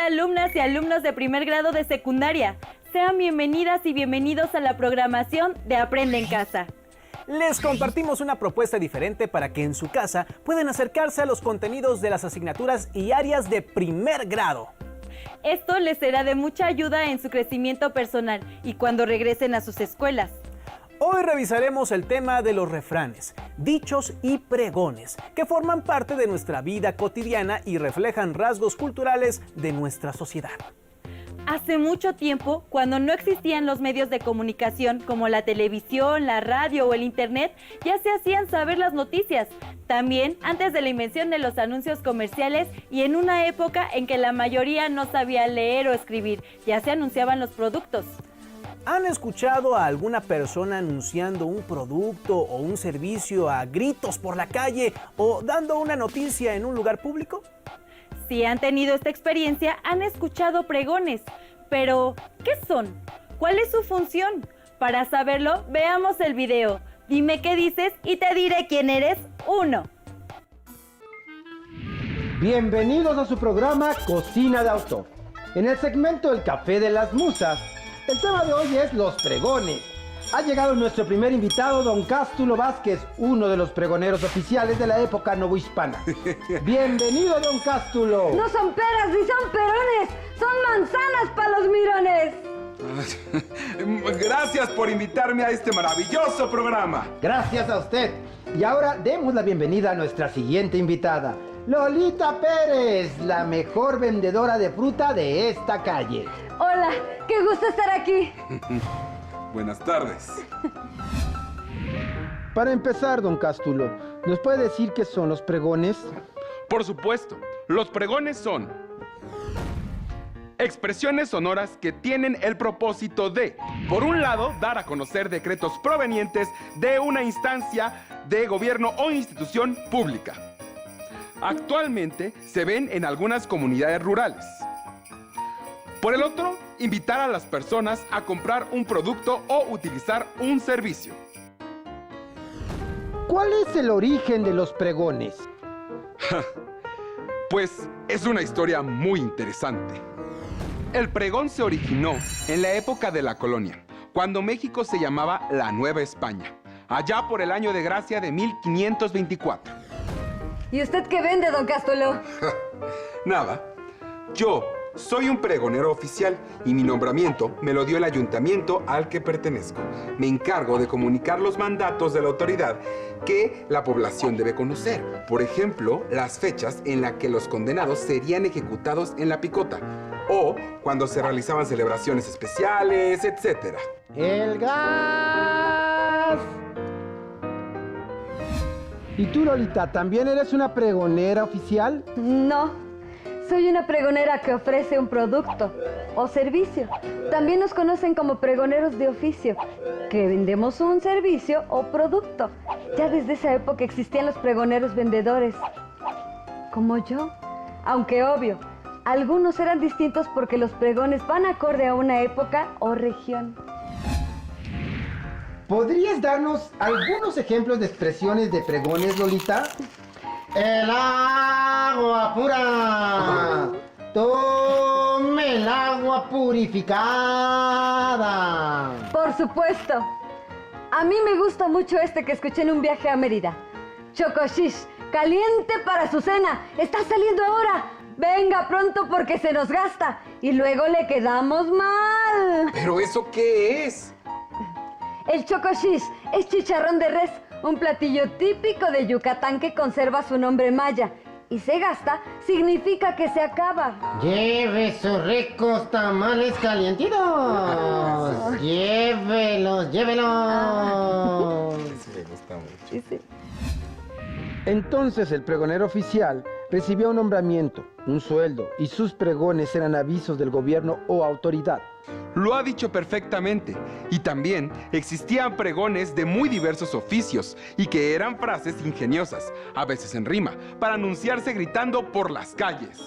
Hola alumnas y alumnos de primer grado de secundaria. Sean bienvenidas y bienvenidos a la programación de Aprende en Casa. Les compartimos una propuesta diferente para que en su casa puedan acercarse a los contenidos de las asignaturas y áreas de primer grado. Esto les será de mucha ayuda en su crecimiento personal y cuando regresen a sus escuelas. Hoy revisaremos el tema de los refranes, dichos y pregones, que forman parte de nuestra vida cotidiana y reflejan rasgos culturales de nuestra sociedad. Hace mucho tiempo, cuando no existían los medios de comunicación como la televisión, la radio o el internet, ya se hacían saber las noticias. También antes de la invención de los anuncios comerciales y en una época en que la mayoría no sabía leer o escribir, ya se anunciaban los productos. ¿Han escuchado a alguna persona anunciando un producto o un servicio a gritos por la calle o dando una noticia en un lugar público? Si han tenido esta experiencia, han escuchado pregones. Pero, ¿qué son? ¿Cuál es su función? Para saberlo, veamos el video. Dime qué dices y te diré quién eres. 1. Bienvenidos a su programa Cocina de Autor. En el segmento El Café de las Musas, el tema de hoy es los pregones. Ha llegado nuestro primer invitado, don Cástulo Vázquez, uno de los pregoneros oficiales de la época novohispana. Bienvenido, don Cástulo. No son peras ni son perones, son manzanas para los mirones. Gracias por invitarme a este maravilloso programa. Gracias a usted. Y ahora demos la bienvenida a nuestra siguiente invitada, Lolita Pérez, la mejor vendedora de fruta de esta calle. Hola, qué gusto estar aquí. Buenas tardes. Para empezar, don Cástulo, ¿nos puede decir qué son los pregones? Por supuesto, los pregones son expresiones sonoras que tienen el propósito de, por un lado, dar a conocer decretos provenientes de una instancia de gobierno o institución pública. Actualmente se ven en algunas comunidades rurales. Por el otro, invitar a las personas a comprar un producto o utilizar un servicio. ¿Cuál es el origen de los pregones? Pues es una historia muy interesante. El pregón se originó en la época de la colonia, cuando México se llamaba la Nueva España, allá por el año de gracia de 1524. ¿Y usted qué vende, don Cástulo? Nada, yo soy un pregonero oficial y mi nombramiento me lo dio el ayuntamiento al que pertenezco. Me encargo de comunicar los mandatos de la autoridad que la población debe conocer. Por ejemplo, las fechas en las que los condenados serían ejecutados en la picota o cuando se realizaban celebraciones especiales, etc. ¡El gas! ¿Y tú, Lolita, también eres una pregonera oficial? No, soy una pregonera que ofrece un producto o servicio. También nos conocen como pregoneros de oficio, que vendemos un servicio o producto. Ya desde esa época existían los pregoneros vendedores, como yo. Aunque obvio, algunos eran distintos porque los pregones van acorde a una época o región. ¿Podrías darnos algunos ejemplos de expresiones de pregones, Lolita? ¡El agua pura! ¡Tome el agua purificada! Por supuesto. A mí me gusta mucho este que escuché en un viaje a Mérida. Chocoshish, caliente para su cena. Está saliendo ahora. Venga pronto porque se nos gasta y luego le quedamos mal. ¿Pero eso qué es? El chocoshish es chicharrón de res, un platillo típico de Yucatán que conserva su nombre maya. Y se gasta significa que se acaba. ¡Lleve sus ricos tamales calientitos! ¡Llévelos, llévelos! Me gusta mucho. Sí, sí. Entonces el pregonero oficial recibía un nombramiento, un sueldo, y sus pregones eran avisos del gobierno o autoridad. Lo ha dicho perfectamente. Y también existían pregones de muy diversos oficios y que eran frases ingeniosas, a veces en rima, para anunciarse gritando por las calles.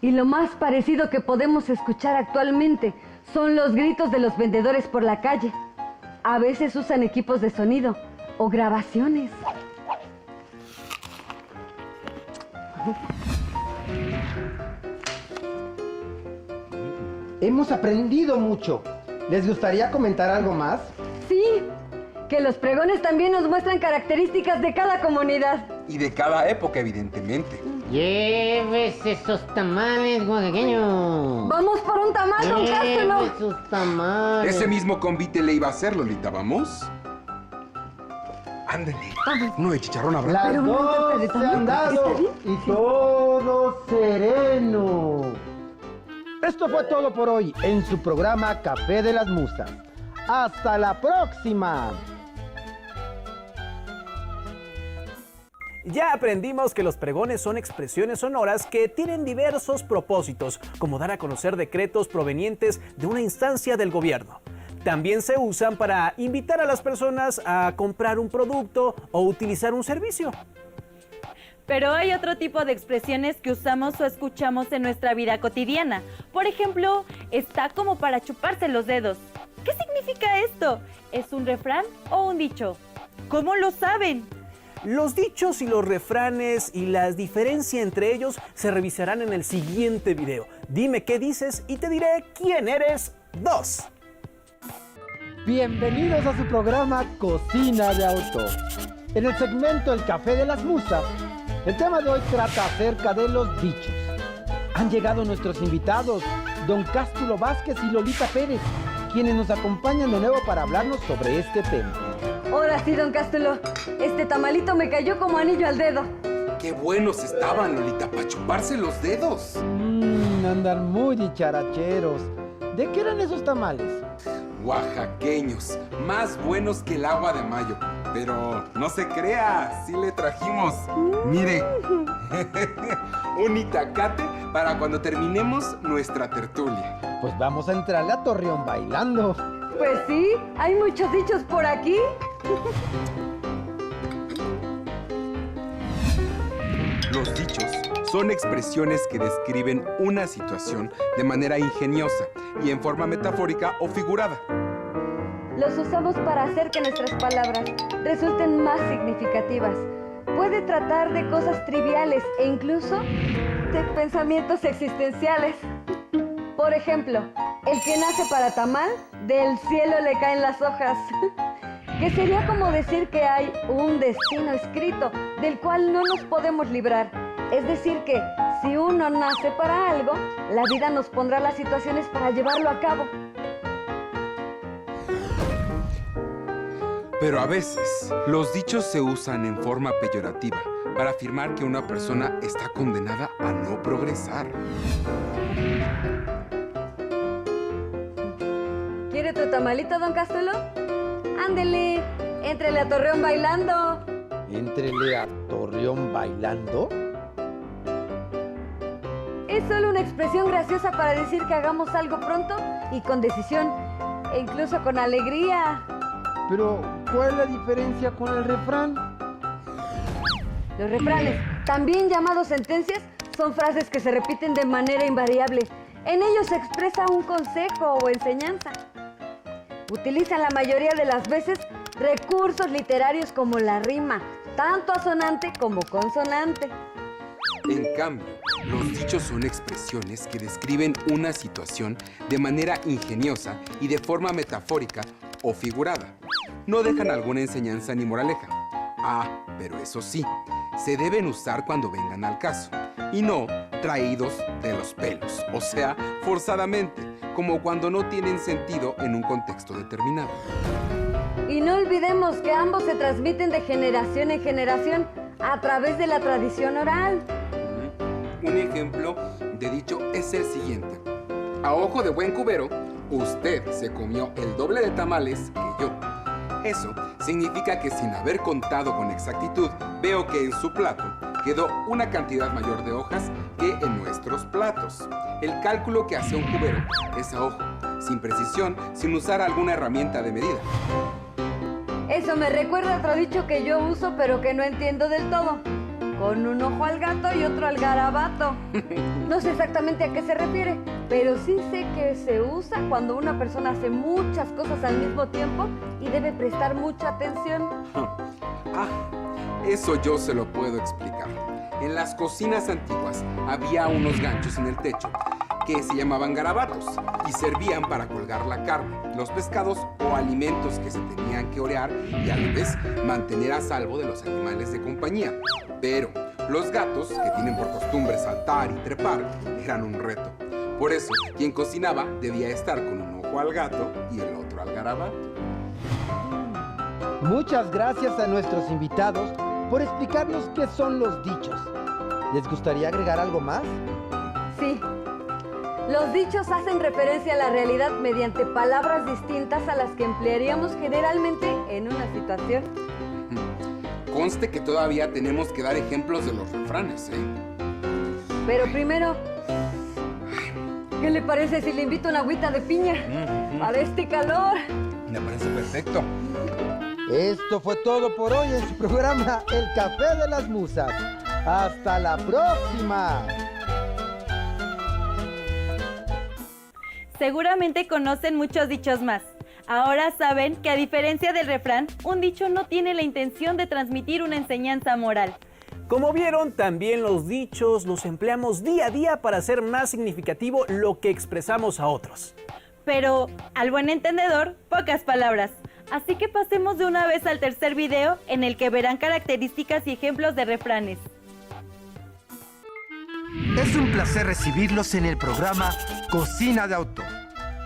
Y lo más parecido que podemos escuchar actualmente son los gritos de los vendedores por la calle. A veces usan equipos de sonido o grabaciones. Hemos aprendido mucho. ¿Les gustaría comentar algo más? Sí, que los pregones también nos muestran características de cada comunidad. Y de cada época, evidentemente. Llévese esos tamales, oaxaqueño. Vamos por un tamal, don Cástulo. Llévese esos tamales. Ese mismo convite le iba a hacer, Lolita, ¿vamos? Ándale. Uno de chicharrón habrá. Las Pero una torta de 12 tamal, han dado ¿está bien? y todo sereno. Esto fue todo por hoy en su programa Café de las Musas. ¡Hasta la próxima! Ya aprendimos que los pregones son expresiones sonoras que tienen diversos propósitos, como dar a conocer decretos provenientes de una instancia del gobierno. También se usan para invitar a las personas a comprar un producto o utilizar un servicio. Pero hay otro tipo de expresiones que usamos o escuchamos en nuestra vida cotidiana. Por ejemplo, está como para chuparse los dedos. ¿Qué significa esto? ¿Es un refrán o un dicho? ¿Cómo lo saben? Los dichos y los refranes y la diferencia entre ellos se revisarán en el siguiente video. Dime qué dices y te diré quién eres 2. Bienvenidos a su programa Cocina de Autor. En el segmento El Café de las Musas, el tema de hoy trata acerca de los dichos. Han llegado nuestros invitados, don Cástulo Vázquez y Lolita Pérez, quienes nos acompañan de nuevo para hablarnos sobre este tema. Ahora sí, don Cástulo. Este tamalito me cayó como anillo al dedo. Qué buenos estaban, Lolita, para chuparse los dedos. Andan muy dicharacheros. ¿De qué eran esos tamales? Oaxaqueños, más buenos que el agua de mayo. Pero no se crea, sí le trajimos. Mire, un itacate para cuando terminemos nuestra tertulia. Pues vamos a entrarle a Torreón bailando. Pues sí, hay muchos dichos por aquí. Los dichos son expresiones que describen una situación de manera ingeniosa y en forma metafórica o figurada. Los usamos para hacer que nuestras palabras resulten más significativas. Puede tratar de cosas triviales e incluso de pensamientos existenciales. Por ejemplo, el que nace para tamal, del cielo le caen las hojas. Que sería como decir que hay un destino escrito del cual no nos podemos librar. Es decir que si uno nace para algo, la vida nos pondrá las situaciones para llevarlo a cabo. Pero a veces, los dichos se usan en forma peyorativa para afirmar que una persona está condenada a no progresar. ¿Quiere tu tamalito, don Cástulo? Ándele, éntrele a Torreón bailando. ¿Éntrele a Torreón bailando? Es solo una expresión graciosa para decir que hagamos algo pronto y con decisión, e incluso con alegría. Pero, ¿cuál es la diferencia con el refrán? Los refranes, también llamados sentencias, son frases que se repiten de manera invariable. En ellos se expresa un consejo o enseñanza. Utilizan la mayoría de las veces recursos literarios como la rima, tanto asonante como consonante. En cambio, los dichos son expresiones que describen una situación de manera ingeniosa y de forma metafórica o figurada. No dejan alguna enseñanza ni moraleja. Pero eso sí, se deben usar cuando vengan al caso, y no traídos de los pelos, o sea, forzadamente, como cuando no tienen sentido en un contexto determinado. Y no olvidemos que ambos se transmiten de generación en generación a través de la tradición oral. Un ejemplo de dicho es el siguiente. A ojo de buen cubero, usted se comió el doble de tamales que yo. Eso significa que sin haber contado con exactitud, veo que en su plato quedó una cantidad mayor de hojas que en nuestros platos. El cálculo que hace un cubero es a ojo, sin precisión, sin usar alguna herramienta de medida. Eso me recuerda a otro dicho que yo uso pero que no entiendo del todo. Con un ojo al gato y otro al garabato. No sé exactamente a qué se refiere, pero sí sé que se usa cuando una persona hace muchas cosas al mismo tiempo y debe prestar mucha atención. Eso yo se lo puedo explicar. En las cocinas antiguas había unos ganchos en el techo que se llamaban garabatos y servían para colgar la carne, los pescados o alimentos que se tenían que orear y a la vez mantener a salvo de los animales de compañía. Pero los gatos, que tienen por costumbre saltar y trepar, eran un reto. Por eso, quien cocinaba debía estar con un ojo al gato y el otro al garabato. Muchas gracias a nuestros invitados por explicarnos qué son los dichos. ¿Les gustaría agregar algo más? Sí. Los dichos hacen referencia a la realidad mediante palabras distintas a las que emplearíamos generalmente en una situación. Conste que todavía tenemos que dar ejemplos de los refranes, ¿eh? Pero primero, ¿qué le parece si le invito una agüita de piña? Para este calor. Me parece perfecto. Esto fue todo por hoy en su programa El Café de las Musas. ¡Hasta la próxima! Seguramente conocen muchos dichos más. Ahora saben que a diferencia del refrán, un dicho no tiene la intención de transmitir una enseñanza moral. Como vieron, también los dichos los empleamos día a día para hacer más significativo lo que expresamos a otros. Pero, al buen entendedor, pocas palabras. Así que pasemos de una vez al tercer video en el que verán características y ejemplos de refranes. Es un placer recibirlos en el programa Cocina de Autor,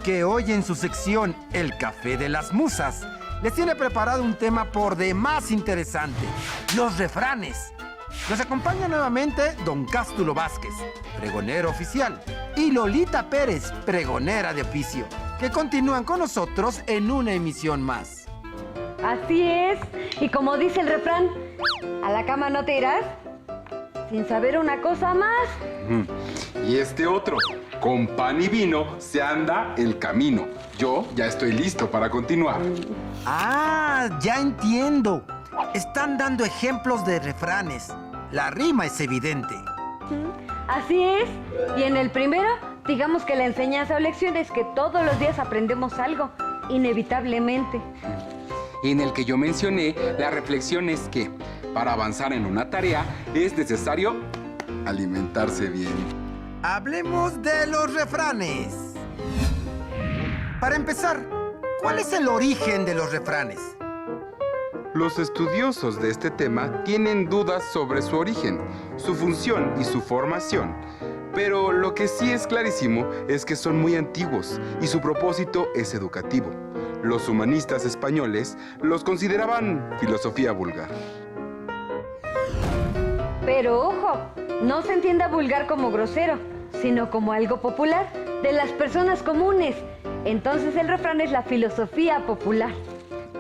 que hoy en su sección El Café de las Musas les tiene preparado un tema por demás interesante: los refranes. Nos acompaña nuevamente Don Cástulo Vázquez, pregonero oficial, y Lolita Pérez, pregonera de oficio, que continúan con nosotros en una emisión más. Así es. Y como dice el refrán, ¿a la cama no te irás sin saber una cosa más? Y este otro, con pan y vino se anda el camino. Yo ya estoy listo para continuar. Ah, ya entiendo. Están dando ejemplos de refranes. La rima es evidente. Así es. Y en el primero, digamos que la enseñanza o lección es que todos los días aprendemos algo, inevitablemente. En el que yo mencioné, la reflexión es que para avanzar en una tarea es necesario alimentarse bien. Hablemos de los refranes. Para empezar, ¿cuál es el origen de los refranes? Los estudiosos de este tema tienen dudas sobre su origen, su función y su formación. Pero lo que sí es clarísimo es que son muy antiguos y su propósito es educativo. Los humanistas españoles los consideraban filosofía vulgar. Pero ojo, no se entienda vulgar como grosero, sino como algo popular, de las personas comunes. Entonces el refrán es la filosofía popular.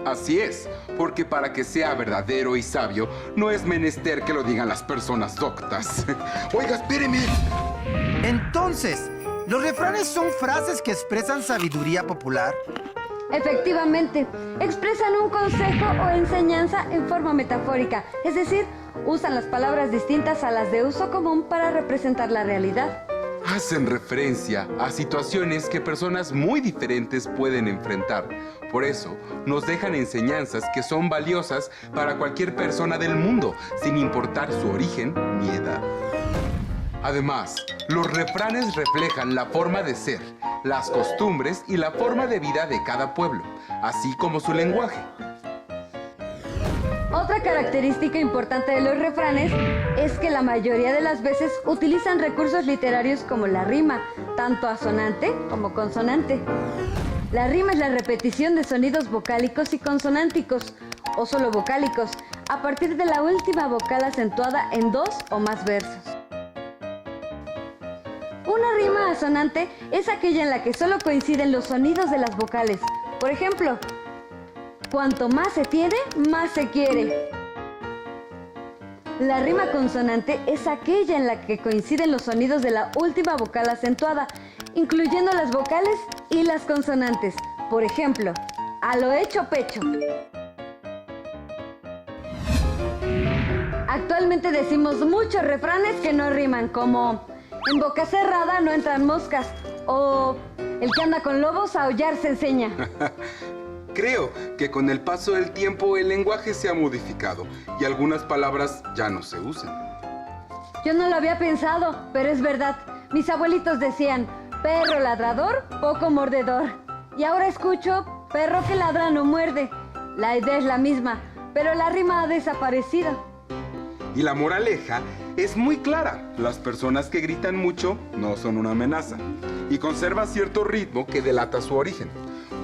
Así es, porque para que sea verdadero y sabio, no es menester que lo digan las personas doctas. Oiga, espéreme. Entonces, ¿los refranes son frases que expresan sabiduría popular? Efectivamente, expresan un consejo o enseñanza en forma metafórica, es decir, usan las palabras distintas a las de uso común para representar la realidad. Hacen referencia a situaciones que personas muy diferentes pueden enfrentar. Por eso, nos dejan enseñanzas que son valiosas para cualquier persona del mundo, sin importar su origen ni edad. Además, los refranes reflejan la forma de ser, las costumbres y la forma de vida de cada pueblo, así como su lenguaje. Otra característica importante de los refranes es que la mayoría de las veces utilizan recursos literarios como la rima, tanto asonante como consonante. La rima es la repetición de sonidos vocálicos y consonánticos, o solo vocálicos, a partir de la última vocal acentuada en dos o más versos. Una rima asonante es aquella en la que solo coinciden los sonidos de las vocales. Por ejemplo, cuanto más se tiene, más se quiere. La rima consonante es aquella en la que coinciden los sonidos de la última vocal acentuada, incluyendo las vocales y las consonantes. Por ejemplo, a lo hecho pecho. Actualmente decimos muchos refranes que no riman, como en boca cerrada no entran moscas, o el que anda con lobos a aullar se enseña. Creo que con el paso del tiempo el lenguaje se ha modificado y algunas palabras ya no se usan. Yo no lo había pensado, pero es verdad. Mis abuelitos decían, perro ladrador, poco mordedor. Y ahora escucho, perro que ladra no muerde. La idea es la misma, pero la rima ha desaparecido. Y la moraleja es muy clara. Las personas que gritan mucho no son una amenaza y conservan cierto ritmo que delata su origen.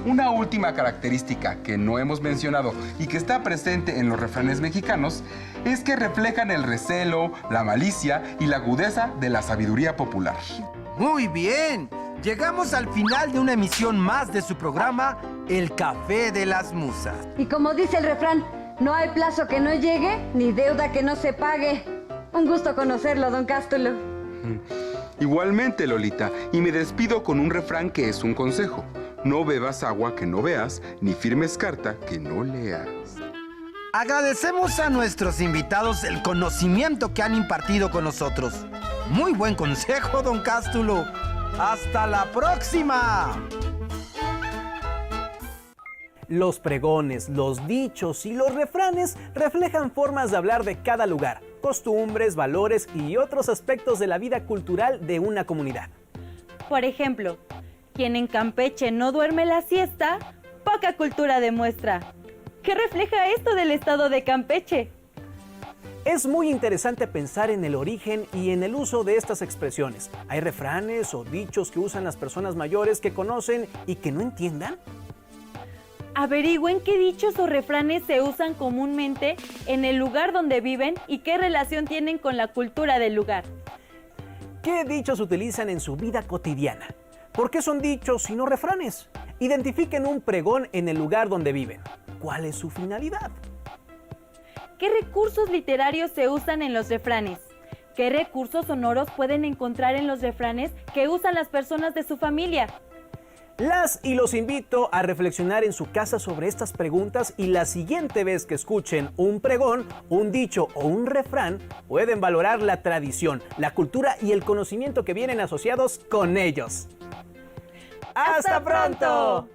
Una última característica que no hemos mencionado y que está presente en los refranes mexicanos es que reflejan el recelo, la malicia y la agudeza de la sabiduría popular. Muy bien, llegamos al final de una emisión más de su programa, El Café de las Musas. Y como dice el refrán, no hay plazo que no llegue, ni deuda que no se pague. Un gusto conocerlo, don Cástulo. Igualmente, Lolita, y me despido con un refrán que es un consejo. No bebas agua que no veas, ni firmes carta que no leas. Agradecemos a nuestros invitados el conocimiento que han impartido con nosotros. Muy buen consejo, don Cástulo. ¡Hasta la próxima! Los pregones, los dichos y los refranes reflejan formas de hablar de cada lugar, costumbres, valores y otros aspectos de la vida cultural de una comunidad. Por ejemplo, quien en Campeche no duerme la siesta, poca cultura demuestra. ¿Qué refleja esto del estado de Campeche? Es muy interesante pensar en el origen y en el uso de estas expresiones. ¿Hay refranes o dichos que usan las personas mayores que conocen y que no entiendan? Averigüen qué dichos o refranes se usan comúnmente en el lugar donde viven y qué relación tienen con la cultura del lugar. ¿Qué dichos utilizan en su vida cotidiana? ¿Por qué son dichos y no refranes? Identifiquen un pregón en el lugar donde viven. ¿Cuál es su finalidad? ¿Qué recursos literarios se usan en los refranes? ¿Qué recursos sonoros pueden encontrar en los refranes que usan las personas de su familia? Las y los invito a reflexionar en su casa sobre estas preguntas y la siguiente vez que escuchen un pregón, un dicho o un refrán, pueden valorar la tradición, la cultura y el conocimiento que vienen asociados con ellos. ¡Hasta pronto!